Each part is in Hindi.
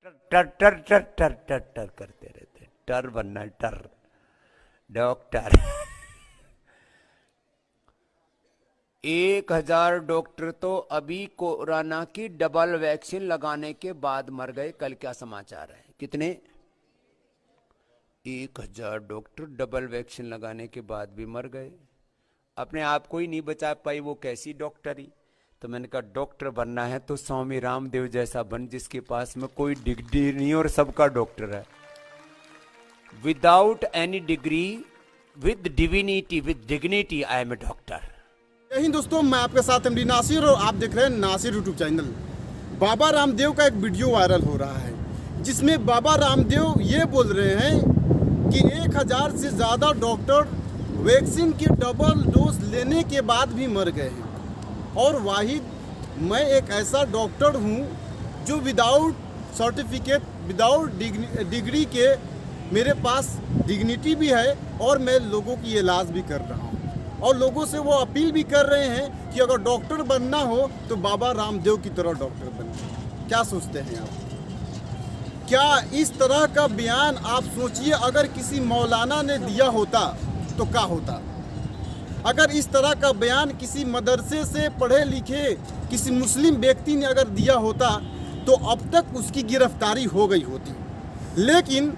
टर टर टर टर टर टर करते रहते, टर बनना है, टर डॉक्टर। 1000 डॉक्टर तो अभी कोरोना की डबल वैक्सीन लगाने के बाद मर गए। कल क्या समाचार है? कितने? 1000 डॉक्टर डबल वैक्सीन लगाने के बाद भी मर गए। अपने आप को ही नहीं बचा पाई, वो कैसी डॉक्टरी। तो मैंने कहा डॉक्टर बनना है तो स्वामी रामदेव जैसा बन, जिसके पास में कोई डिग्री नहीं और सबका डॉक्टर है। Without any degree, with divinity, with dignity, I am a doctor. यही दोस्तों, मैं आपके साथ एमडी नासिर और आप देख रहे हैं नासिर यूट्यूब चैनल। बाबा रामदेव का एक वीडियो वायरल हो रहा है जिसमें बाबा रामदेव ये बोल रहे हैं कि 1000 से ज़्यादा डॉक्टर वैक्सीन की डबल डोज लेने के बाद भी मर गए हैं। और वाहिद मैं एक ऐसा डॉक्टर हूँ जो विदाउट सर्टिफिकेट, विदाउट डिग्री के मेरे पास डिग्निटी भी है और मैं लोगों की इलाज भी कर रहा हूँ। और लोगों से वो अपील भी कर रहे हैं कि अगर डॉक्टर बनना हो तो बाबा रामदेव की तरह डॉक्टर बने। क्या सोचते हैं आप? क्या इस तरह का बयान आप सोचिए अगर किसी मौलाना ने दिया होता तो क्या होता? अगर इस तरह का बयान किसी मदरसे से पढ़े लिखे किसी मुस्लिम व्यक्ति ने अगर दिया होता तो अब तक उसकी गिरफ्तारी हो गई होती। लेकिन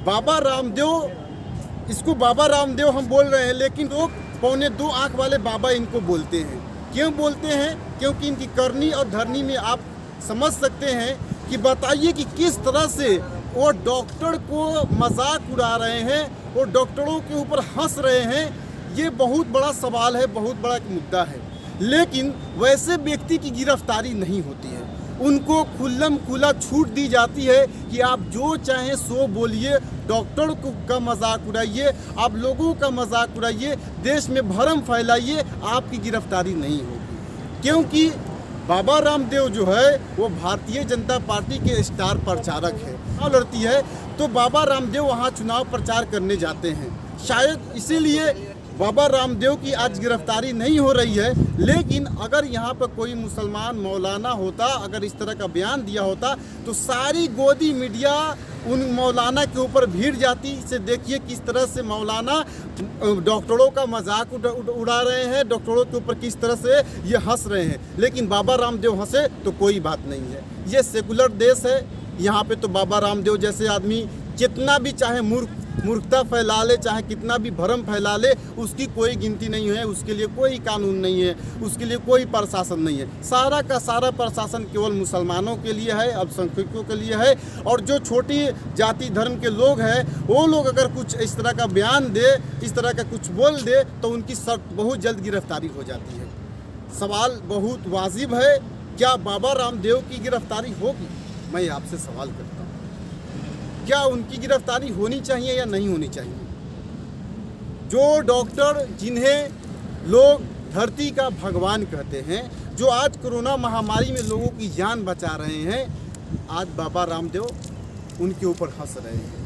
बाबा रामदेव, इसको बाबा रामदेव हम बोल रहे हैं, लेकिन लोग पौने 2 आँख वाले बाबा इनको बोलते हैं। क्यों बोलते हैं? क्योंकि इनकी करनी और धरनी में आप समझ सकते हैं कि बताइए कि किस तरह से वो डॉक्टर को मजाक उड़ा रहे हैं, वो डॉक्टरों के ऊपर हंस रहे हैं। ये बहुत बड़ा सवाल है, बहुत बड़ा मुद्दा है। लेकिन वैसे व्यक्ति की गिरफ्तारी नहीं होती है, उनको खुल्लम खुला छूट दी जाती है कि आप जो चाहें सो बोलिए, डॉक्टर का मजाक उड़ाइए, आप लोगों का मजाक उड़ाइए, देश में भ्रम फैलाइए, आपकी गिरफ्तारी नहीं होगी। क्योंकि बाबा रामदेव जो है वो भारतीय जनता पार्टी के स्टार प्रचारक है। चुनाव लड़ती है तो बाबा रामदेव वहाँ चुनाव प्रचार करने जाते हैं। शायद इसीलिए बाबा रामदेव की आज गिरफ्तारी नहीं हो रही है। लेकिन अगर यहाँ पर कोई मुसलमान मौलाना होता, अगर इस तरह का बयान दिया होता तो सारी गोदी मीडिया उन मौलाना के ऊपर भीड़ जाती। इसे देखिए किस तरह से मौलाना डॉक्टरों का मजाक उड़ा रहे हैं, डॉक्टरों के ऊपर किस तरह से ये हंस रहे हैं। लेकिन बाबा रामदेव हंसे तो कोई बात नहीं है। ये सेकुलर देश है, यहाँ पे तो बाबा रामदेव जैसे आदमी कितना भी चाहे मूर्खता फैला ले, चाहे कितना भी भ्रम फैला ले, उसकी कोई गिनती नहीं है, उसके लिए कोई कानून नहीं है, उसके लिए कोई प्रशासन नहीं है। सारा का सारा प्रशासन केवल मुसलमानों के लिए है, अल्पसंख्यकों के लिए है। और जो छोटी जाति धर्म के लोग हैं वो लोग अगर कुछ इस तरह का बयान दे, इस तरह का कुछ बोल दे तो उनकी बहुत जल्द गिरफ्तारी हो जाती है। सवाल बहुत वाजिब है, क्या बाबा रामदेव की गिरफ्तारी होगी? मैं आपसे सवाल करता हूँ, क्या उनकी गिरफ्तारी होनी चाहिए या नहीं होनी चाहिए? जो डॉक्टर जिन्हें लोग धरती का भगवान कहते हैं, जो आज कोरोना महामारी में लोगों की जान बचा रहे हैं, आज बाबा रामदेव उनके ऊपर हंस रहे हैं,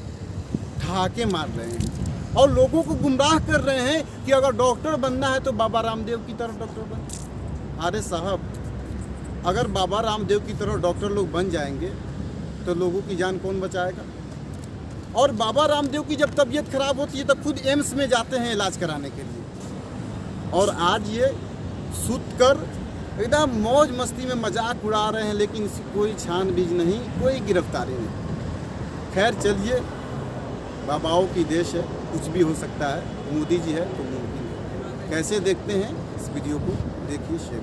ठहाके मार रहे हैं और लोगों को गुमराह कर रहे हैं कि अगर डॉक्टर बनना है तो बाबा रामदेव की तरह डॉक्टर बन। अरे साहब, अगर बाबा रामदेव की तरह डॉक्टर लोग बन जाएंगे तो लोगों की जान कौन बचाएगा? और बाबा रामदेव की जब तबीयत खराब होती है तब खुद एम्स में जाते हैं इलाज कराने के लिए। और आज ये सूत कर एकदम मौज मस्ती में मजाक उड़ा रहे हैं, लेकिन इसकी कोई छानबीन नहीं, कोई गिरफ्तारी नहीं। खैर चलिए, बाबाओं की देश है, कुछ भी हो सकता है। मोदी जी है तो मुमकिन है। कैसे देखते हैं इस वीडियो को? देखिए, शेयर